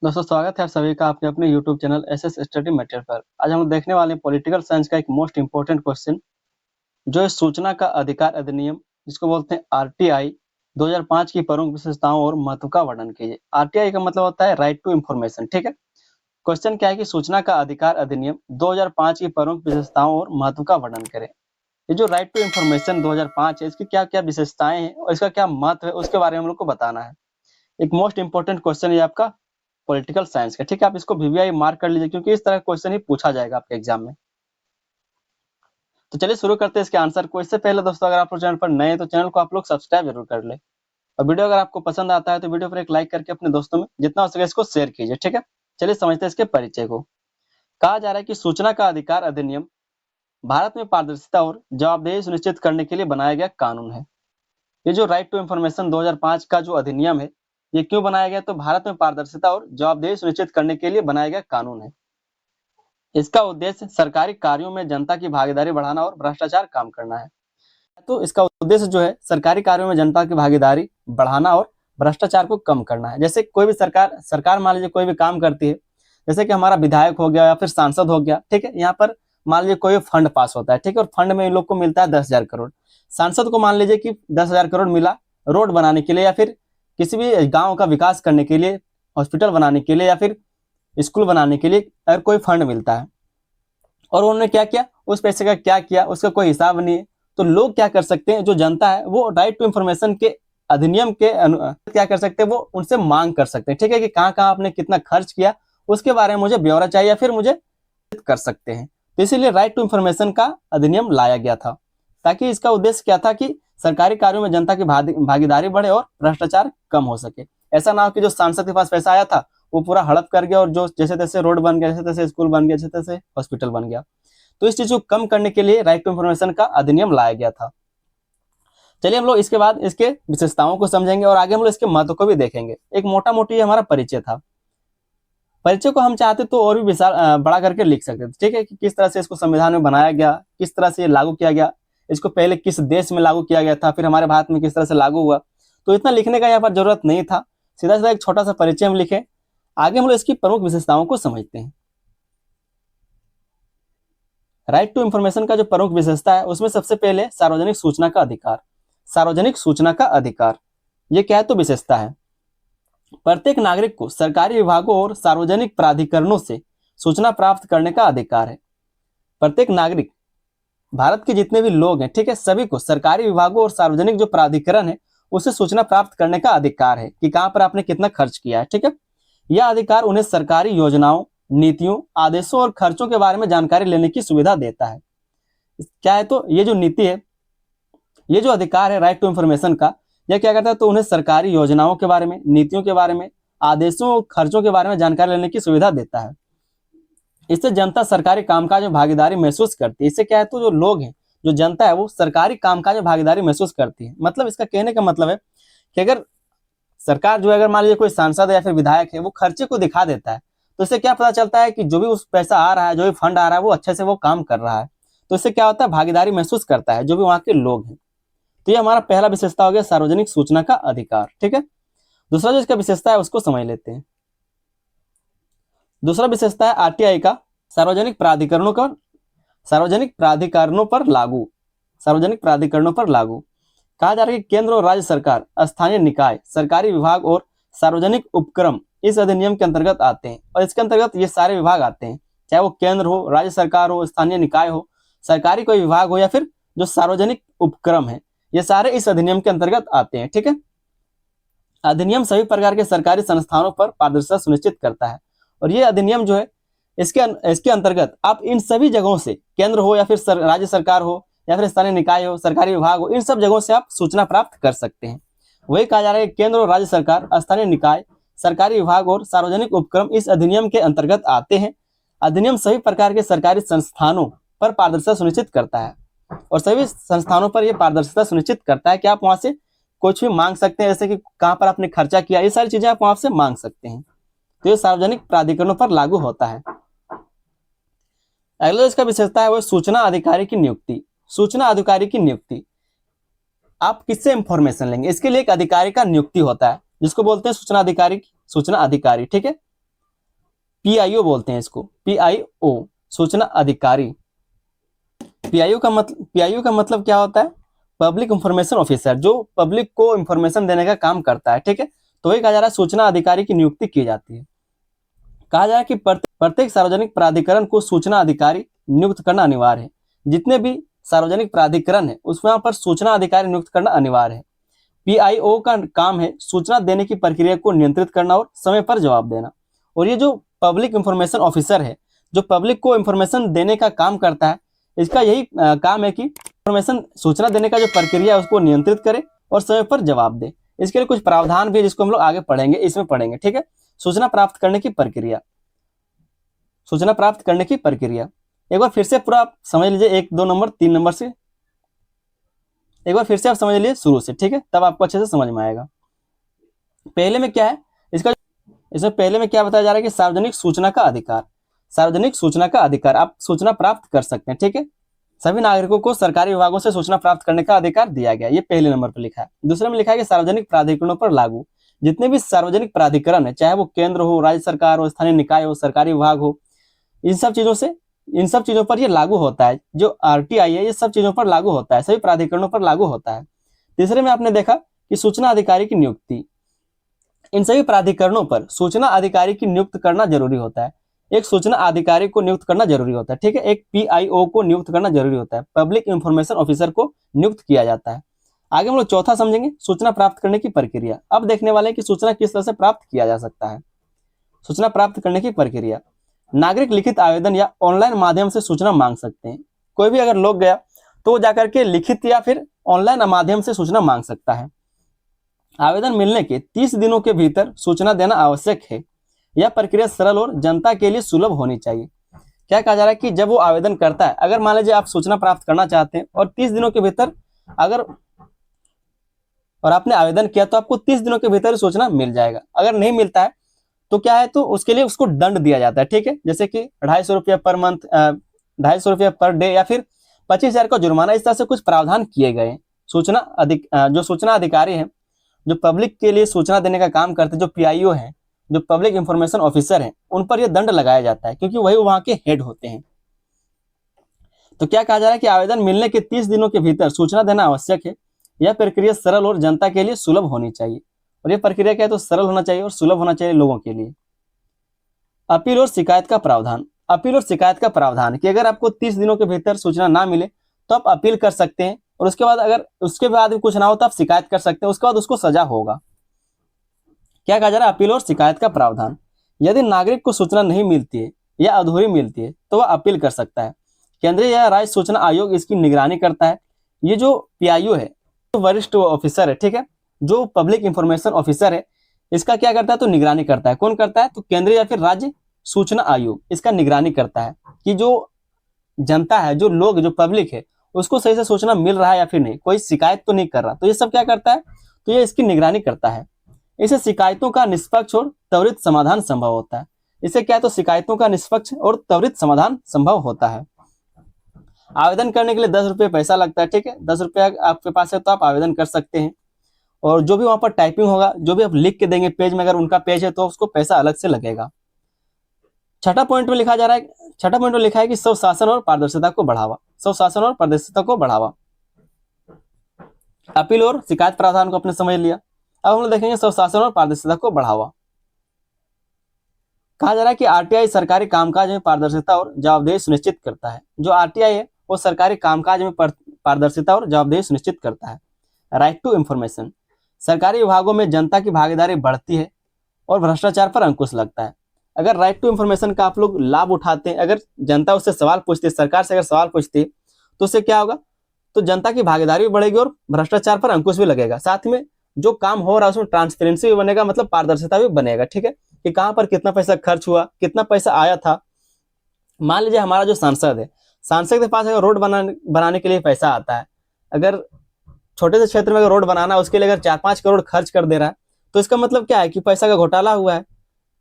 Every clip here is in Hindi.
दोस्तों स्वागत है आप सभी का अपने अपने YouTube channel SS study material पर। आज हम देखने वाले हैं पॉलिटिकल साइंस का एक मोस्ट इंपॉर्टेंट क्वेश्चन जो है सूचना का अधिकार अधिनियम जिसको बोलते हैं आरटीआई 2005 की प्रमुख विशेषताओं और महत्व का वर्णन कीजिए। आरटीआई का मतलब होता है राइट टू इंफॉर्मेशन। ठीक है, क्वेश्चन क्या है कि सूचना का अधिकार अधिनियम 2005 की प्रमुख विशेषताओं और महत्व का वर्णन करें। ये जो राइट टू इंफॉर्मेशन 2005 है इसकी क्या क्या विशेषताएं हैं और इसका क्या महत्व है उसके बारे में हम लोग को बताना है। एक मोस्ट इंपॉर्टेंट क्वेश्चन है आपका पॉलिटिकल साइंस का। ठीक है, आप इसको वीवीआई मार्क कर लीजिए क्योंकि इस तरह का क्वेश्चन ही पूछा जाएगा आपके एग्जाम में। तो चलिए शुरू करते हैं इसके आंसर को। इससे पहले दोस्तों अगर आप लोग चैनल पर नए हैं तो चैनल को आप लोग सब्सक्राइब जरूर कर ले और वीडियो अगर आपको पसंद आता है तो वीडियो पर एक लाइक करके अपने दोस्तों में जितना हो सके इसको शेयर कीजिए। ठीक है, चलिए समझते हैं इसके परिचय को। कहा जा रहा है कि सूचना का अधिकार अधिनियम भारत में पारदर्शिता और जवाबदेही सुनिश्चित करने के लिए बनाया गया कानून है। ये जो राइट टू इंफॉर्मेशन 2005 का जो अधिनियम है ये क्यों बनाया गया, तो भारत में पारदर्शिता और जवाबदेही सुनिश्चित करने के लिए बनाया गया कानून है। इसका उद्देश्य सरकारी कार्यों में जनता की भागीदारी बढ़ाना और भ्रष्टाचार कम करना है। तो इसका उद्देश्य जो है सरकारी कार्यों में जनता की भागीदारी बढ़ाना और भ्रष्टाचार को कम करना है। जैसे कोई भी सरकार मान लीजिए कोई भी काम करती है, जैसे कि हमारा विधायक हो गया या फिर सांसद हो गया। ठीक है, यहाँ पर मान लीजिए कोई फंड पास होता है। ठीक है, और फंड में इन लोग को मिलता है 10,000 करोड़। सांसद को मान लीजिए कि 10,000 करोड़ मिला रोड बनाने के लिए या फिर किसी भी गाँव का विकास करने के लिए, हॉस्पिटल बनाने के लिए या फिर स्कूल बनाने के लिए अगर कोई फंड मिलता है और उन्होंने क्या किया, उस पैसे का क्या किया उसका कोई हिसाब नहीं है, तो लोग क्या कर सकते हैं, जो जनता है वो राइट टू इंफॉर्मेशन के अधिनियम के क्या कर सकते हैं, वो उनसे मांग कर सकते हैं। ठीक है, कि कहाँ कहाँ आपने कितना खर्च किया उसके बारे में मुझे ब्यौरा चाहिए या फिर मुझे कर सकते हैं। तो इसीलिए राइट टू इंफॉर्मेशन का अधिनियम लाया गया था, ताकि इसका उद्देश्य क्या था कि सरकारी कार्यों में जनता की भागीदारी बढ़े और भ्रष्टाचार कम हो सके। ऐसा ना हो कि जो सांसद के पास पैसा आया था वो पूरा हड़प कर गया और जो जैसे तैसे रोड बन गया, जैसे तैसे स्कूल बन गया, जैसे तैसे हॉस्पिटल बन गया। तो इस चीज को कम करने के लिए राइट टू इंफॉर्मेशन का अधिनियम लाया गया था। चलिए हम लोग इसके बाद इसके विशेषताओं को समझेंगे और आगे हम लोग इसके महत्व को भी देखेंगे। एक मोटा मोटी हमारा परिचय था। परिचय को हम चाहते तो और भी विशाल बड़ा करके लिख सकते थे। ठीक है, कि किस तरह से इसको संविधान में बनाया गया, किस तरह से ये लागू किया गया, इसको पहले किस देश में लागू किया गया था, फिर हमारे भारत में किस तरह से लागू हुआ। तो इतना लिखने का यहाँ पर जरूरत नहीं था, सीधा सीधा एक छोटा सा परिचय हम लिखे। आगे हम लोग इसकी प्रमुख विशेषताओं को समझते हैं। राइट टू इंफॉर्मेशन का जो प्रमुख विशेषता है उसमें सबसे पहले सार्वजनिक सूचना का अधिकार। सार्वजनिक सूचना का अधिकार ये क्या है, तो विशेषता है प्रत्येक नागरिक को सरकारी विभागों और सार्वजनिक प्राधिकरणों से सूचना प्राप्त करने का अधिकार है। प्रत्येक नागरिक, भारत के जितने भी लोग हैं, ठीक है, सभी को सरकारी विभागों और सार्वजनिक जो प्राधिकरण है उससे सूचना प्राप्त करने का अधिकार है कि कहां पर आपने कितना खर्च किया है। ठीक है, यह अधिकार उन्हें सरकारी योजनाओं, नीतियों, आदेशों और खर्चों के बारे में जानकारी लेने की सुविधा देता है। क्या है, तो ये जो नीति है, ये जो अधिकार है राइट टू इंफॉर्मेशन का, यह क्या करता है, तो उन्हें सरकारी योजनाओं के बारे में, नीतियों के बारे में, आदेशों और खर्चों के बारे में जानकारी लेने की सुविधा देता है। इससे जनता सरकारी कामकाज में भागीदारी महसूस करती है। इससे क्या है, तो जो लोग हैं, जो जनता है वो सरकारी कामकाज में भागीदारी महसूस करती है। मतलब इसका कहने का मतलब है कि अगर सरकार जो है, अगर मान लीजिए कोई सांसद या फिर विधायक है, वो खर्चे को दिखा देता है तो इससे क्या पता चलता है कि जो भी उस पैसा आ रहा है, जो भी फंड आ रहा है, वो अच्छे से वो काम कर रहा है। तो इससे क्या होता है, भागीदारी महसूस करता है जो भी वहां के लोग हैं। तो ये हमारा पहला विशेषता हो गया सार्वजनिक सूचना का अधिकार। ठीक है, दूसरा जो इसका विशेषता है उसको समझ लेते हैं। दूसरा विशेषता है आरटीआई का सार्वजनिक प्राधिकरणों का, सार्वजनिक प्राधिकरणों पर लागू। सार्वजनिक प्राधिकरणों पर लागू कहा जा रहा है कि केंद्र और राज्य सरकार, स्थानीय निकाय, सरकारी विभाग और सार्वजनिक उपक्रम इस अधिनियम के अंतर्गत आते हैं। और इसके अंतर्गत ये सारे विभाग आते हैं, चाहे वो केंद्र हो, राज्य सरकार हो, स्थानीय निकाय हो, सरकारी कोई विभाग हो या फिर जो सार्वजनिक उपक्रम है, ये सारे इस अधिनियम के अंतर्गत आते हैं। ठीक है, अधिनियम सभी प्रकार के सरकारी संस्थानों पर पारदर्शिता सुनिश्चित करता है। और ये अधिनियम जो है, इसके अंतर्गत आप इन सभी जगहों से, केंद्र हो या फिर राज्य सरकार हो या फिर स्थानीय निकाय हो, सरकारी विभाग हो, इन सब जगहों से आप सूचना प्राप्त कर सकते हैं। वही कहा जा रहा है कि केंद्र और राज्य सरकार, स्थानीय निकाय, सरकारी विभाग और सार्वजनिक उपक्रम इस अधिनियम के अंतर्गत आते हैं। अधिनियम सभी प्रकार के सरकारी संस्थानों पर पारदर्शिता सुनिश्चित करता है और सभी संस्थानों पर यह पारदर्शिता सुनिश्चित करता है कि आप वहां से कुछ भी मांग सकते हैं, जैसे कि कहां पर आपने खर्चा किया, ये सारी चीजें आप वहां से मांग सकते हैं। तो ये सार्वजनिक प्राधिकरणों पर लागू होता है। अगला इसका विशेषता है वो सूचना अधिकारी की नियुक्ति। सूचना अधिकारी की नियुक्ति, आप किससे इंफॉर्मेशन लेंगे, इसके लिए एक अधिकारी का नियुक्ति होता है जिसको बोलते हैं सूचना अधिकारी। सूचना अधिकारी, ठीक है, PIO बोलते हैं इसको, PIO सूचना अधिकारी। PIO का मतलब क्या होता है? पब्लिक इंफॉर्मेशन ऑफिसर, जो पब्लिक को इंफॉर्मेशन देने का काम करता है, ठीक है। तो वही कहा जा रहा है सूचना अधिकारी की नियुक्ति की जाती है। कहा जा रहा है कि प्रत्येक सार्वजनिक प्राधिकरण को सूचना अधिकारी नियुक्त करना अनिवार्य है। जितने भी सार्वजनिक प्राधिकरण है उसमें यहाँ पर सूचना अधिकारी नियुक्त करना अनिवार्य है। PIO का काम है सूचना देने की प्रक्रिया को नियंत्रित करना और समय पर जवाब देना। और ये जो पब्लिक इंफॉर्मेशन ऑफिसर है, जो पब्लिक को इंफॉर्मेशन देने का काम करता है, इसका यही काम है कि इंफॉर्मेशन सूचना देने का जो प्रक्रिया है उसको नियंत्रित करे और समय पर जवाब दे। इसके लिए कुछ प्रावधान भी है जिसको हम लोग आगे पढ़ेंगे, इसमें पढ़ेंगे, ठीक है। सूचना प्राप्त करने की प्रक्रिया, सूचना प्राप्त करने की प्रक्रिया एक बार फिर से पूरा आप समझ लीजिए, 1, 2 नंबर 3 नंबर से एक बार फिर से आप समझ लीजिए शुरू से, ठीक है, तब आपको अच्छे से समझ में आएगा। पहले में क्या है इसमें पहले में क्या बताया जा रहा है कि सार्वजनिक सूचना का अधिकार। सार्वजनिक सूचना का अधिकार, आप सूचना प्राप्त कर सकते हैं, ठीक है। सभी नागरिकों को सरकारी विभागों से सूचना प्राप्त करने का अधिकार दिया गया, ये पहले नंबर पर लिखा है। दूसरे में लिखा है कि सार्वजनिक प्राधिकरणों पर लागू, जितने भी सार्वजनिक प्राधिकरण है, चाहे वो केंद्र हो, राज्य सरकार हो, स्थानीय निकाय हो, सरकारी विभाग हो, इन सब चीजों पर ये लागू होता है। जो RTI है ये सब चीजों पर लागू होता है, सभी प्राधिकरणों पर लागू होता है। तीसरे में आपने देखा कि सूचना अधिकारी की नियुक्ति, इन सभी प्राधिकरणों पर सूचना अधिकारी की नियुक्त करना जरूरी होता है। एक सूचना अधिकारी को नियुक्त करना जरूरी होता है, ठीक है। एक PIO को नियुक्त करना जरूरी होता है, पब्लिक इंफॉर्मेशन ऑफिसर को नियुक्त किया जाता है। आगे हम लोग चौथा समझेंगे, सूचना प्राप्त करने की प्रक्रिया। अब देखने वाले हैं कि सूचना किस तरह से प्राप्त किया जा सकता है। सूचना प्राप्त करने की प्रक्रिया, नागरिक लिखित आवेदन या ऑनलाइन माध्यम से सूचना मांग सकते हैं। कोई भी अगर लोग गया तो वो जाकर के लिखित या फिर ऑनलाइन माध्यम से सूचना मांग सकता है। आवेदन मिलने के 30 दिनों के भीतर सूचना देना आवश्यक है। यह प्रक्रिया सरल और जनता के लिए सुलभ होनी चाहिए। क्या कहा जा रहा है कि जब वो आवेदन करता है, अगर मान लीजिए आप सूचना प्राप्त करना चाहते हैं और 30 दिनों के भीतर अगर और आपने आवेदन किया तो आपको 30 दिनों के भीतर सूचना मिल जाएगा। अगर नहीं मिलता है तो क्या है, तो उसके लिए उसको दंड दिया जाता है, ठीक है। जैसे कि 250 रुपया पर मंथ, 250 रुपया पर डे या फिर 25,000 का जुर्माना, इस तरह से कुछ प्रावधान किए गए। जो सूचना अधिकारी हैं, जो पब्लिक के लिए सूचना देने का काम करते हैं, जो PIO हैं, जो पब्लिक इंफॉर्मेशन ऑफिसर हैं, उन पर यह दंड लगाया जाता है क्योंकि वही वहां के हेड होते हैं। तो क्या कहा जा रहा है कि आवेदन मिलने के 30 दिनों के भीतर सूचना देना आवश्यक है। यह प्रक्रिया सरल और जनता के लिए सुलभ होनी चाहिए। और यह प्रक्रिया क्या है, तो सरल होना चाहिए और सुलभ होना चाहिए लोगों के लिए। अपील और शिकायत का प्रावधान, अपील और शिकायत का प्रावधान कि अगर आपको 30 दिनों के भीतर सूचना ना मिले तो आप अपील कर सकते हैं, और उसके बाद अगर उसके बाद भी कुछ ना हो तो आप शिकायत कर सकते हैं, उसके बाद उसको सजा होगा। क्या कहा जा रहा है, अपील और शिकायत का प्रावधान। यदि नागरिक को सूचना नहीं मिलती है या अधूरी मिलती है तो वह अपील कर सकता है। केंद्रीय या राज्य सूचना आयोग इसकी निगरानी करता है। ये जो PIO है तो वरिष्ठ ऑफिसर है, ठीक है, जो पब्लिक इंफॉर्मेशन ऑफिसर है, इसका क्या करता है, तो निगरानी करता है। कौन करता है, तो केंद्रीय या फिर राज्य सूचना आयोग इसका निगरानी करता है कि जो जनता है, जो लोग, जो पब्लिक है, उसको सही से सूचना मिल रहा है या फिर नहीं, कोई शिकायत तो नहीं कर रहा। तो ये सब क्या करता है, तो ये इसकी निगरानी करता है। इससे शिकायतों का निष्पक्ष और त्वरित समाधान संभव होता है। इससे क्या है, तो शिकायतों का निष्पक्ष और त्वरित समाधान संभव होता है। आवेदन करने के लिए 10 रुपये पैसा लगता है, ठीक है। 10 रुपया आपके पास है तो आप आवेदन कर सकते हैं। और जो भी वहां पर टाइपिंग होगा, जो भी आप लिख के देंगे पेज में, अगर उनका पेज है तो उसको पैसा अलग से लगेगा। छठा पॉइंट में लिखा है कि स्वशासन और पारदर्शिता को बढ़ावा। स्वशासन और पारदर्शिता को बढ़ावा, अपील और शिकायत प्रावधान को आपने समझ लिया। अब हम लोग देखेंगे स्वशासन और पारदर्शिता को बढ़ावा। कहा जा रहा है कि RTI सरकारी कामकाज में पारदर्शिता और जवाबदेही सुनिश्चित करता है। जो RTI है वो सरकारी कामकाज में पारदर्शिता और जवाबदेही सुनिश्चित करता है। राइट टू इंफॉर्मेशन, सरकारी विभागों में जनता की भागीदारी बढ़ती है और भ्रष्टाचार पर अंकुश लगता है। अगर राइट टू इंफॉर्मेशन का आप लोग लाभ उठाते हैं, अगर जनता उससे सवाल पूछती है, सरकार से अगर सवाल पूछती है, तो उससे क्या होगा, तो जनता की भागीदारी भी बढ़ेगी और भ्रष्टाचार पर अंकुश भी लगेगा। साथ में जो काम हो रहा है उसमें ट्रांसपेरेंसी भी बनेगा, मतलब पारदर्शिता भी बनेगा, ठीक है, कि कहाँ पर कितना पैसा खर्च हुआ, कितना पैसा आया था। मान लीजिए हमारा जो सांसद है, सांसद के पास अगर रोड बनाने के लिए पैसा आता है, अगर छोटे से क्षेत्र में अगर रोड बनाना है, उसके लिए अगर 4-5 करोड़ खर्च कर दे रहा है, तो इसका मतलब क्या है कि पैसा का घोटाला हुआ है,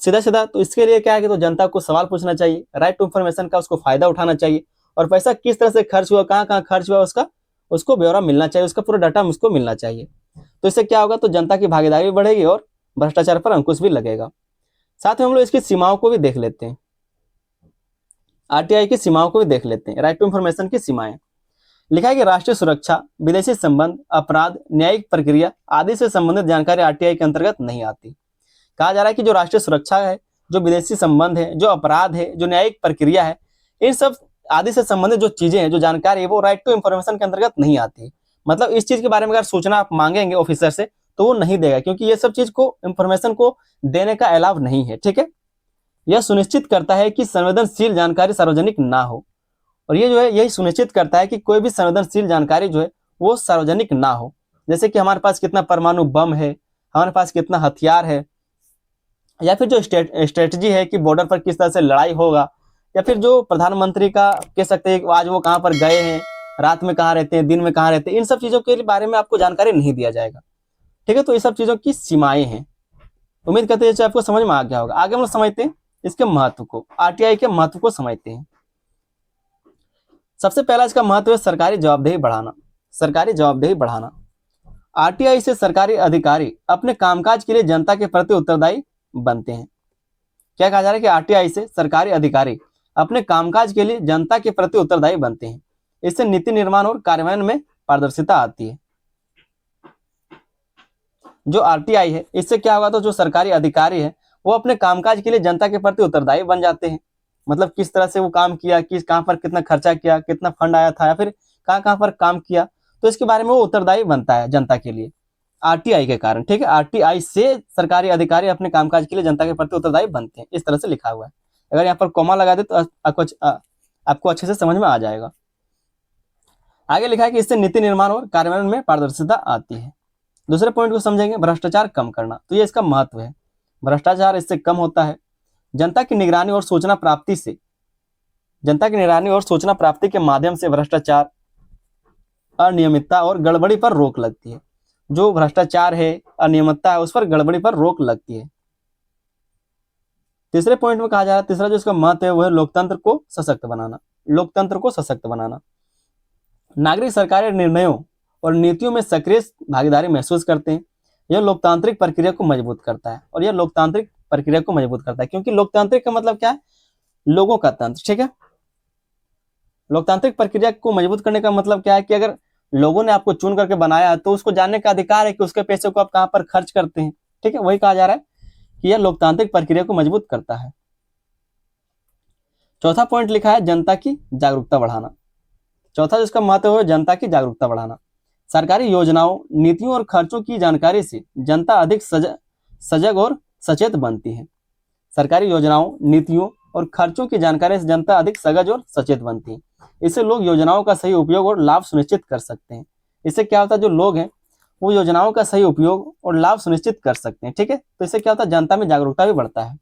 सीधा सीधा। तो इसके लिए क्या है कि तो जनता को सवाल पूछना चाहिए, राइट टू इंफॉर्मेशन का उसको फायदा उठाना चाहिए, और पैसा किस तरह से खर्च हुआ, कहाँ कहाँ खर्च हुआ, उसको ब्यौरा मिलना चाहिए, उसका पूरा डाटा उसको मिलना चाहिए। तो इससे क्या होगा, तो जनता की भागीदारी भी बढ़ेगी और भ्रष्टाचार पर अंकुश भी लगेगा। साथ में हम लोग इसकी सीमाओं को भी देख लेते हैं, आरटीआई की सीमाओं को भी देख लेते हैं। राइट टू इंफॉर्मेशन की सीमाएं लिखा है कि राष्ट्रीय सुरक्षा, विदेशी संबंध, अपराध, न्यायिक प्रक्रिया आदि से संबंधित जानकारी आरटीआई के अंतर्गत नहीं आती। कहा जा रहा है कि जो राष्ट्रीय सुरक्षा है, जो विदेशी संबंध है, जो अपराध है, जो न्यायिक प्रक्रिया है, इन सब आदि से संबंधित जो चीजें हैं, जो जानकारी है, वो राइट टू इंफॉर्मेशन के अंतर्गत नहीं आती। मतलब इस चीज के बारे में अगर सूचना आप मांगेंगे ऑफिसर से तो वो नहीं देगा, क्योंकि ये सब चीज को इंफॉर्मेशन को देने का अलाव नहीं है। ठीक है, यह सुनिश्चित करता है कि संवेदनशील जानकारी सार्वजनिक ना हो, और ये जो है यही सुनिश्चित करता है कि कोई भी संवेदनशील जानकारी जो है वो सार्वजनिक ना हो। जैसे कि हमारे पास कितना परमाणु बम है, हमारे पास कितना हथियार है, या फिर जो स्ट्रेटजी है कि बॉर्डर पर किस तरह से लड़ाई होगा, या फिर जो प्रधानमंत्री का कह सकते हैं आज वो कहाँ पर गए हैं, रात में कहाँ रहते हैं, दिन में कहाँ रहते हैं, इन सब चीजों के बारे में आपको जानकारी नहीं दिया जाएगा। ठीक है, तो ये सब चीजों की सीमाएं हैं। उम्मीद करते हैं आपको समझ में आ गया होगा। आगे हम लोग समझते हैं इसके महत्व को, आरटीआई के महत्व को समझते हैं। सबसे पहला इसका महत्व है सरकारी जवाबदेही बढ़ाना। सरकारी जवाबदेही बढ़ाना, आरटीआई से सरकारी अधिकारी अपने कामकाज के लिए जनता के प्रति उत्तरदायी बनते हैं। क्या कहा जा रहा है कि आरटीआई से सरकारी अधिकारी अपने कामकाज के लिए जनता के प्रति उत्तरदायी बनते हैं। इससे नीति निर्माण और कार्यान्वयन में पारदर्शिता आती है। जो आरटीआई है, इससे क्या होगा, तो जो सरकारी अधिकारी है वो अपने कामकाज के लिए जनता के प्रति उत्तरदायी बन जाते हैं। मतलब किस तरह से वो काम किया, किस कहां पर कितना खर्चा किया, कितना फंड आया था, या फिर कहां कहां पर काम किया, तो इसके बारे में वो उत्तरदायी बनता है जनता के लिए आरटीआई के कारण। ठीक है, आरटीआई से सरकारी अधिकारी अपने कामकाज के लिए जनता के प्रति उत्तरदायी बनते हैं, इस तरह से लिखा हुआ है। अगर यहाँ पर कॉमा लगा दे तो आपको अच्छे से समझ में आ जाएगा। आगे लिखा है कि इससे नीति निर्माण और कार्यान्वयन में पारदर्शिता आती है। दूसरे पॉइंट को समझेंगे, भ्रष्टाचार कम करना। तो ये इसका महत्व है, भ्रष्टाचार इससे कम होता है। जनता की निगरानी और सूचना प्राप्ति से, जनता की निगरानी और सूचना प्राप्ति के माध्यम से भ्रष्टाचार, अनियमितता और गड़बड़ी पर रोक लगती है। जो भ्रष्टाचार है, अनियमितता है, उस पर गड़बड़ी पर रोक लगती है। तीसरे पॉइंट में कहा जा रहा है, तीसरा जो इसका महत्व है वो है लोकतंत्र को सशक्त बनाना। लोकतंत्र को सशक्त बनाना, नागरिक सरकारी निर्णयों और नीतियों में सक्रिय भागीदारी महसूस करते हैं। यह लोकतांत्रिक प्रक्रिया को मजबूत करता है, और यह लोकतांत्रिक प्रक्रिया को मजबूत करता है, क्योंकि लोकतांत्रिक का मतलब क्या है, लोगों का तंत्र। ठीक है, लोकतांत्रिक प्रक्रिया को मजबूत करने का मतलब क्या है कि अगर लोगों ने आपको चुन करके बनाया तो उसको जानने का अधिकार है कि उसके पैसे को आप कहां पर खर्च करते हैं। ठीक है, वही कहा जा रहा है कि यह लोकतांत्रिक प्रक्रिया को मजबूत करता है। चौथा पॉइंट लिखा है जनता की जागरूकता बढ़ाना। चौथा जिसका महत्व है जनता की जागरूकता बढ़ाना। सरकारी योजनाओं, नीतियों और खर्चों की जानकारी से जनता अधिक सजग और सचेत बनती है। सरकारी योजनाओं, नीतियों और खर्चों की जानकारी से जनता अधिक सजग और सचेत बनती है। इससे लोग योजनाओं का सही उपयोग और लाभ सुनिश्चित कर सकते हैं। इससे क्या होता है, जो लोग हैं वो योजनाओं का सही उपयोग और लाभ सुनिश्चित कर सकते हैं। ठीक है, तो इससे क्या होता है, जनता में जागरूकता भी बढ़ता है।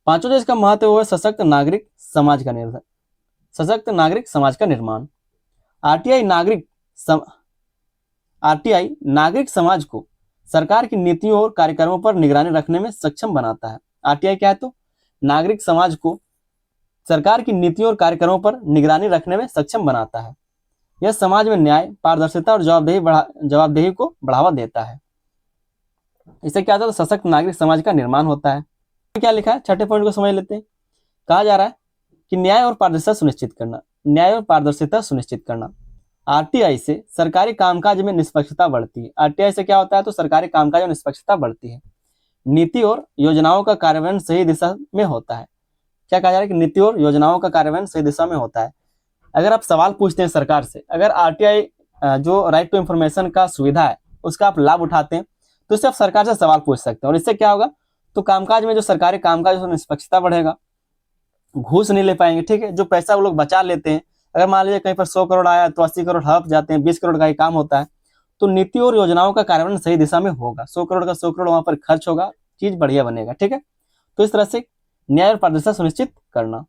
पांचों जो इसका महत्व है वो सशक्त नागरिक समाज का निर्माण। सशक्त नागरिक समाज का निर्माण, आरटीआई नागरिक समाज को सरकार की नीतियों और कार्यक्रमों पर निगरानी रखने में सक्षम बनाता है। आरटीआई क्या है, तो नागरिक समाज को सरकार की नीतियों और कार्यक्रमों पर निगरानी रखने में सक्षम बनाता है। यह समाज में न्याय, पारदर्शिता और जवाबदेही को बढ़ावा देता है। इससे क्या होता है, सशक्त नागरिक समाज का निर्माण होता है। क्या लिखा है, छठे पॉइंट को समझ लेते हैं। कहा जा रहा है कि न्याय और पारदर्शिता सुनिश्चित करना। न्याय और पारदर्शिता सुनिश्चित करना, आरटीआई से सरकारी कामकाज में निष्पक्षता बढ़ती है। आरटीआई से क्या होता है, तो सरकारी कामकाज में निष्पक्षता बढ़ती है। नीति और योजनाओं का कार्यान्वयन सही दिशा में होता है। क्या कहा जा रहा है कि नीति और योजनाओं का कार्यान्वयन सही दिशा में होता है। अगर आप सवाल पूछते हैं सरकार से, अगर आरटीआई जो राइट टू इंफॉर्मेशन का सुविधा है उसका आप लाभ उठाते हैं, तो इससे आप सरकार से सवाल पूछ सकते हैं, और इससे क्या होगा, तो कामकाज में जो सरकारी कामकाज है निष्पक्षता बढ़ेगा, घूस नहीं ले पाएंगे। ठीक है, जो पैसा वो लोग बचा लेते हैं, अगर मान लीजिए कहीं पर 100 करोड़ आया तो 80 करोड़ हड़प जाते हैं, 20 करोड़ का ही काम होता है, तो नीति और योजनाओं का कार्यान्वयन सही दिशा में होगा, 100 करोड़ का 100 करोड़ वहां पर खर्च होगा, चीज बढ़िया बनेगा। ठीक है, तो इस तरह से न्याय और पारदर्शिता सुनिश्चित करना।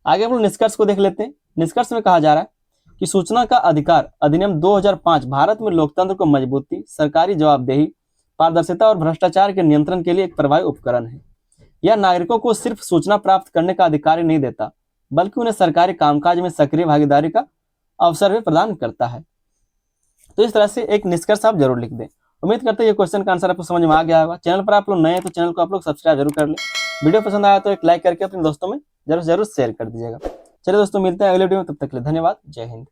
आगे हम लोग निष्कर्ष को देख लेते हैं। निष्कर्ष में कहा जा रहा है कि सूचना का अधिकार अधिनियम 2005 भारत में लोकतंत्र को मजबूती, सरकारी जवाबदेही, पारदर्शिता और भ्रष्टाचार के नियंत्रण के लिए एक प्रभावी उपकरण है। यह नागरिकों को सिर्फ सूचना प्राप्त करने का अधिकार ही नहीं देता, बल्कि उन्हें सरकारी कामकाज में सक्रिय भागीदारी का अवसर भी प्रदान करता है। तो इस तरह से एक निष्कर्ष आप जरूर लिख दें। उम्मीद करते हैं ये क्वेश्चन का आंसर आपको समझ में आ गया होगा। चैनल पर आप लोग नए हैं तो चैनल को आप लोग सब्सक्राइब जरूर कर लें। वीडियो पसंद आया तो एक लाइक करके अपने दोस्तों में जरूर शेयर कर दीजिएगा। चलिए दोस्तों, मिलते हैं अगले वीडियो में, तब तक के लिए धन्यवाद। जय हिंद।